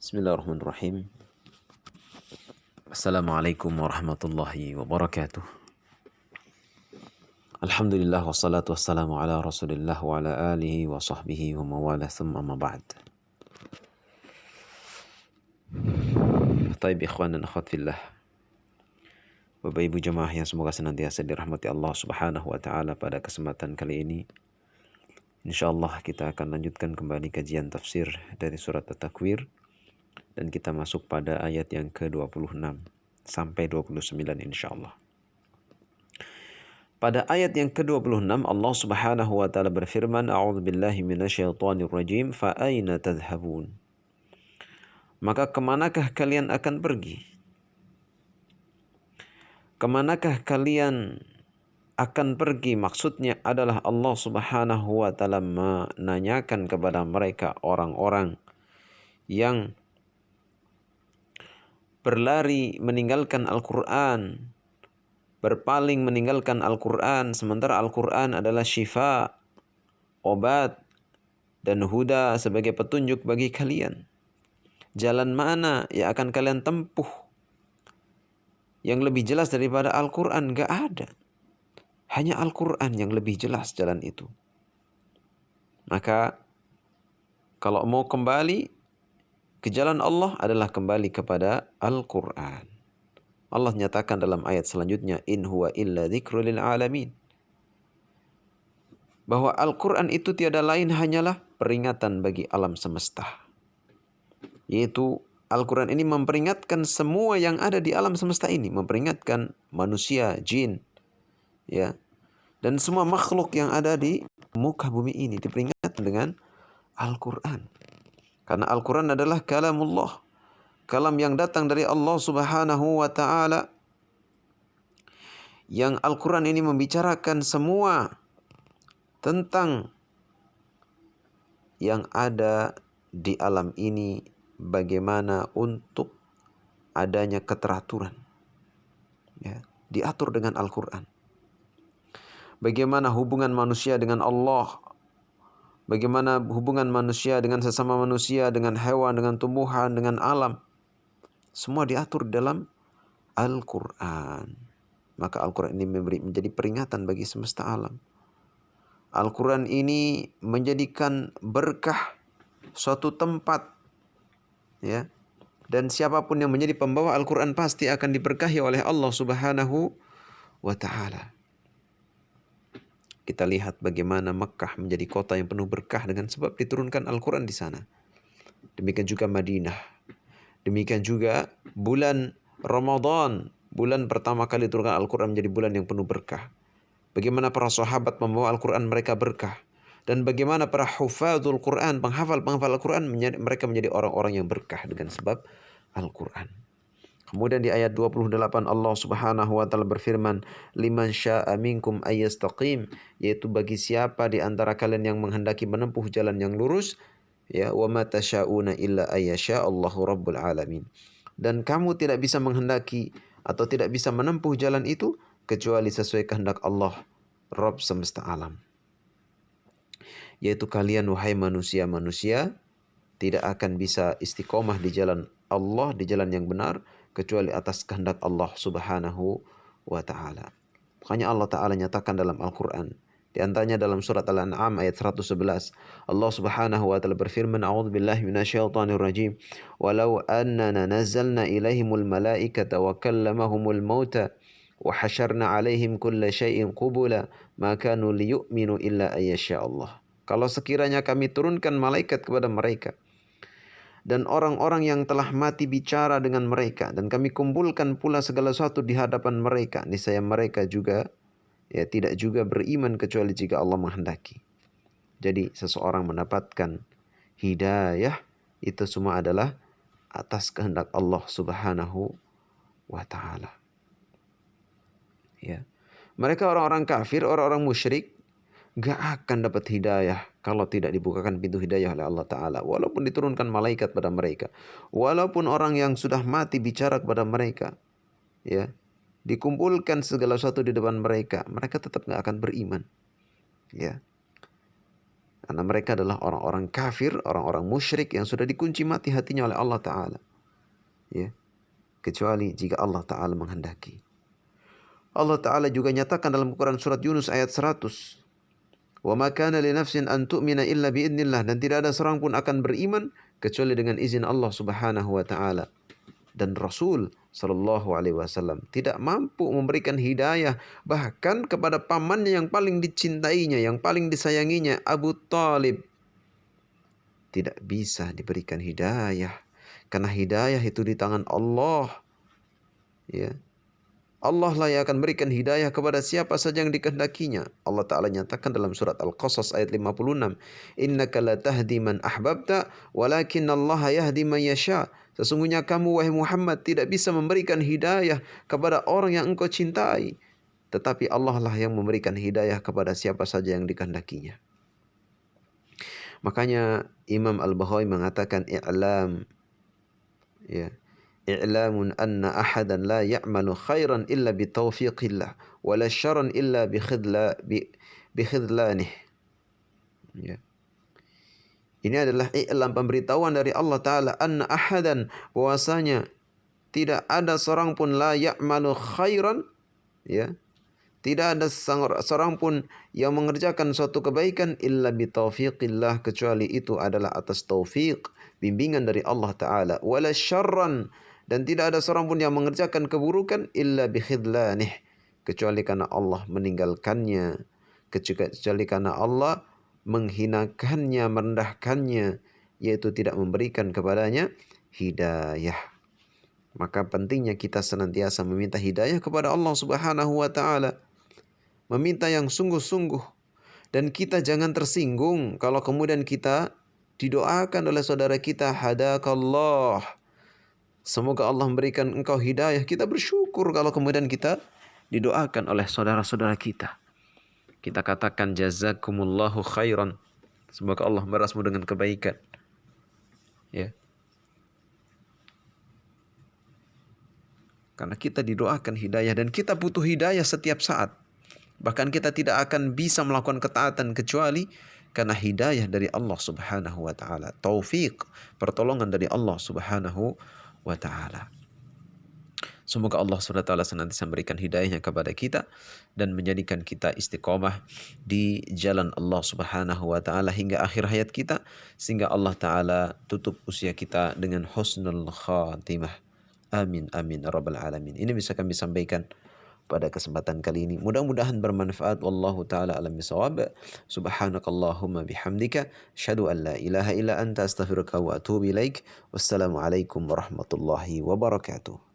Bismillahirrahmanirrahim. Assalamualaikum warahmatullahi wabarakatuh. Alhamdulillah wassalatu wassalamu ala rasulillah wa ala alihi wa sahbihi wa mawala thumma ma ba'd. Taib ikhwan dan akhwat fillah, Bapak Ibu jemaah yang semoga senantiasa dirahmati Allah Subhanahu wa taala. Pada kesempatan kali ini insyaallah kita akan lanjutkan kembali kajian tafsir dari surat At-Takwir, dan kita masuk pada ayat yang ke-26 sampai 29 insyaallah. Pada ayat yang ke-26 Allah Subhanahu wa taala berfirman, A'udzubillahi minasyaitonir rajim, fa aina tadhhabun? Maka kemanakah kalian akan pergi? Kemanakah kalian akan pergi? Maksudnya adalah Allah Subhanahu wa taala menanyakan kepada mereka, orang-orang yang berlari meninggalkan Al-Quran, berpaling meninggalkan Al-Quran, sementara Al-Quran adalah syifa, obat, dan huda sebagai petunjuk bagi kalian. Jalan mana yang akan kalian tempuh yang lebih jelas daripada Al-Quran? Gak ada. Hanya Al-Quran yang lebih jelas jalan itu. Maka kalau mau kembali ke jalan Allah adalah kembali kepada Al-Quran. Allah nyatakan dalam ayat selanjutnya, in huwa illa dzikrul lil alamin, bahwa Al-Quran itu tiada lain hanyalah peringatan bagi alam semesta. Yaitu Al-Quran ini memperingatkan semua yang ada di alam semesta ini, memperingatkan manusia, jin, ya, dan semua makhluk yang ada di muka bumi ini diperingatkan dengan Al-Quran. Karena Al-Quran adalah kalamullah, kalam yang datang dari Allah Subhanahu wa taala, yang Al-Quran ini membicarakan semua tentang yang ada di alam ini, bagaimana untuk adanya keteraturan, ya, diatur dengan Al-Quran. Bagaimana hubungan manusia dengan Allah, bagaimana hubungan manusia dengan sesama manusia, dengan hewan, dengan tumbuhan, dengan alam, semua diatur dalam Al-Quran. Maka Al-Quran ini menjadi peringatan bagi semesta alam. Al-Quran ini menjadikan berkah suatu tempat, ya. Dan siapapun yang menjadi pembawa Al-Quran pasti akan diberkahi oleh Allah Subhanahu wa ta'ala. Kita lihat bagaimana Mekkah menjadi kota yang penuh berkah dengan sebab diturunkan Al-Quran di sana. Demikian juga Madinah. Demikian juga bulan Ramadan, bulan pertama kali diturunkan Al-Quran menjadi bulan yang penuh berkah. Bagaimana para sahabat membawa Al-Quran, mereka berkah. Dan bagaimana para hufadzul Quran, penghafal Al-Quran, mereka menjadi orang-orang yang berkah dengan sebab Al-Quran. Kemudian di ayat 28 Allah Subhanahu wa taala berfirman, liman syaa minkum ayyastaqim, yaitu bagi siapa di antara kalian yang menghendaki menempuh jalan yang lurus, ya, wa ma tasyauna illa ayyasha Allahu rabbul alamin. Dan kamu tidak bisa menghendaki atau tidak bisa menempuh jalan itu kecuali sesuai kehendak Allah, Rabb semesta alam. Yaitu kalian wahai manusia-manusia tidak akan bisa istiqomah di jalan Allah, di jalan yang benar, kecuali atas kehendak Allah Subhanahu wa ta'ala. Makanya Allah Ta'ala nyatakan dalam Al-Quran, di antaranya dalam surat Al-An'am ayat 111, Allah Subhanahu wa ta'ala berfirman, A'udzubillahi minasyaitonir rajim, walau annana nazzalna ilaihimul malaikata wa kallamahumul mauta wa hasyarna alaihim kulla syai'in qubula ma kanu liyu'minu illa ayyasha Allah. Kalau sekiranya kami turunkan malaikat kepada mereka dan orang-orang yang telah mati bicara dengan mereka, dan kami kumpulkan pula segala sesuatu di hadapan mereka, niscaya mereka juga tidak juga beriman kecuali jika Allah menghendaki. Jadi seseorang mendapatkan hidayah itu semua adalah atas kehendak Allah Subhanahu wa ta'ala. Ya. Mereka orang-orang kafir, orang-orang musyrik, gak akan dapat hidayah kalau tidak dibukakan pintu hidayah oleh Allah Ta'ala. Walaupun diturunkan malaikat pada mereka, walaupun orang yang sudah mati bicara kepada mereka, ya, dikumpulkan segala sesuatu di depan mereka, mereka tetap gak akan beriman, ya. Karena mereka adalah orang-orang kafir, orang-orang musyrik yang sudah dikunci mati hatinya oleh Allah Ta'ala. Ya, kecuali jika Allah Ta'ala menghendaki. Allah Ta'ala juga nyatakan dalam Quran surat Yunus ayat 100. Wa ma kana li nafsin an tu'mina illa biidznillah, dan tidak ada seorang pun akan beriman kecuali dengan izin Allah Subhanahu wa taala. Dan Rasul sallallahu alaihi wasallam tidak mampu memberikan hidayah bahkan kepada pamannya yang paling dicintainya, yang paling disayanginya, Abu Talib. Tidak bisa diberikan hidayah karena hidayah itu di tangan Allah. Ya. Allah lah yang akan berikan hidayah kepada siapa saja yang dikehendakinya. Allah Ta'ala nyatakan dalam surat Al-Qasas ayat 56. Innaka la tahdi man ahbabta, walakin Allah yahdi man yasha. Sesungguhnya kamu, wahai Muhammad, tidak bisa memberikan hidayah kepada orang yang engkau cintai. Tetapi Allah lah yang memberikan hidayah kepada siapa saja yang dikehendakinya. Makanya Imam Al-Baghawi mengatakan i'lam, ya, i'lamun anna ahadan la ya'malu khairan illa bitaufiqillah wa la syarran illa bikhidlanih. Ya. Ini adalah i'lam, pemberitahuan dari Allah Ta'ala, anna ahadan, bahwasanya tidak ada seorang pun la ya'malu khairan, ya, tidak ada seorang pun yang mengerjakan suatu kebaikan illa bitaufiqillah, kecuali itu adalah atas taufik, bimbingan dari Allah Ta'ala. Wala syarran, dan tidak ada seorang pun yang mengerjakan keburukan illa bikhidlanih, kecuali karena Allah meninggalkannya, kecuali karena Allah menghinakannya, merendahkannya, yaitu tidak memberikan kepadanya hidayah. Maka pentingnya kita senantiasa meminta hidayah kepada Allah Subhanahu wa taala. Meminta yang sungguh-sungguh, dan kita jangan tersinggung kalau kemudian kita didoakan oleh saudara kita, hadakallah, semoga Allah memberikan engkau hidayah. Kita bersyukur kalau kemudian kita didoakan oleh saudara-saudara kita. Kita katakan jazakumullahu khairan, semoga Allah merasmu dengan kebaikan. Ya. Karena kita didoakan hidayah, dan kita butuh hidayah setiap saat. Bahkan kita tidak akan bisa melakukan ketaatan kecuali karena hidayah dari Allah Subhanahu wa taala. Taufik, pertolongan dari Allah Subhanahu wa taala. Semoga Allah SWT senantiasa memberikan hidayahnya kepada kita dan menjadikan kita istiqomah di jalan Allah Subhanahu wa taala hingga akhir hayat kita, sehingga Allah Ta'ala tutup usia kita dengan husnul khatimah. Amin amin rabbal alamin. Ini bisa kami sampaikan pada kesempatan kali ini. Mudah-mudahan bermanfaat. Wallahu ta'ala alam bisawab. Subhanakallahumma bihamdika asyhadu an la ilaha illa anta astaghfiruka wa atubu ilaik. Wassalamualaikum warahmatullahi wabarakatuh.